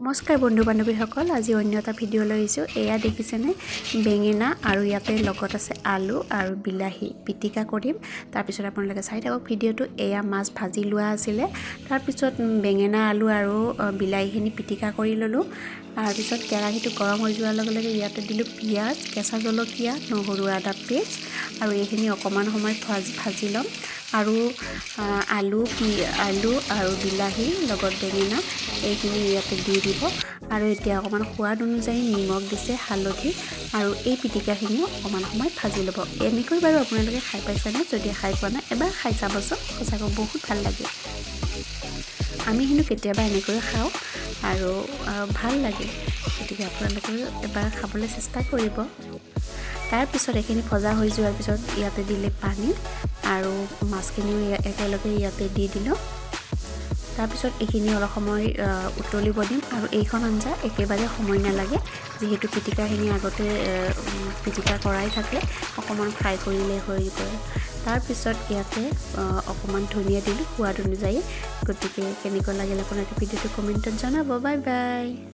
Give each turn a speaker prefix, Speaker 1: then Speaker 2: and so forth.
Speaker 1: নমস্কাৰ বন্ধু বান্ধৱীসকল, আজি অন্য এটা ভিডিঅ' লৈ আহিছোঁ। এয়া দেখিছেনে, বেঙেনা আৰু ইয়াতে লগত আছে আলু আৰু বিলাহী পিটিকা কৰিম। তাৰপিছত আপোনালোকে চাই থাকক ভিডিঅ'টো। এয়া মাছ ভাজি লোৱা আছিলে, তাৰপিছত বেঙেনা আলু আৰু বিলাহীখিনি পিটিকা কৰি ল'লোঁ। তাৰপিছত কেৰাহীটো গৰম হৈ যোৱাৰ লগে লগে ইয়াতে দিলোঁ পিঁয়াজ, কেঁচা জলকীয়া, নহৰু, আদা পেষ্ট আৰু এইখিনি অকণমান সময় ভাজি ল'ম। আৰু আলু আৰু বিলাহী লগত বেঙেনা এইখিনি ইয়াতে দি দিব। আৰু এতিয়া অকণমান সোৱাদ অনুযায়ী নিমখ দিছে, হালধি আৰু এই পিটিকাখিনিও অকণমান সময় ভাজি ল'ব। এনেকৈ বাৰু আপোনালোকে খাই পাইছেনে? যদি খাই পোৱা নাই এবাৰ খাই চাবচোন, সঁচাকৈ বহুত ভাল লাগে। আমি কিন্তু কেতিয়াবা এনেকৈ খাওঁ আৰু ভাল লাগে, গতিকে আপোনালোকেও এবাৰ খাবলৈ চেষ্টা কৰিব। তাৰপিছত এইখিনি ভজা হৈ যোৱাৰ পিছত ইয়াতে দিলে পানী আৰু মাছখিনিও একেলগে ইয়াতে দি দিলোঁ। তাৰপিছত এইখিনি অলপ সময় উতলিব দিম। আৰু এইখন আঞ্জা একেবাৰে সময় নালাগে, যিহেতু পিটিকাখিনি আগতে পিটিকা কৰাই থাকে, অকণমান ফ্ৰাই কৰিলে হৈ গ'ল। তাৰপিছত ইয়াতে অকণমান ধনিয়া দিলোঁ সোৱাদ অনুযায়ী। গতিকে কেনেকুৱা লাগিল আপোনালোকে ভিডিঅ'টো কমেণ্টত জনাব। Bye bye.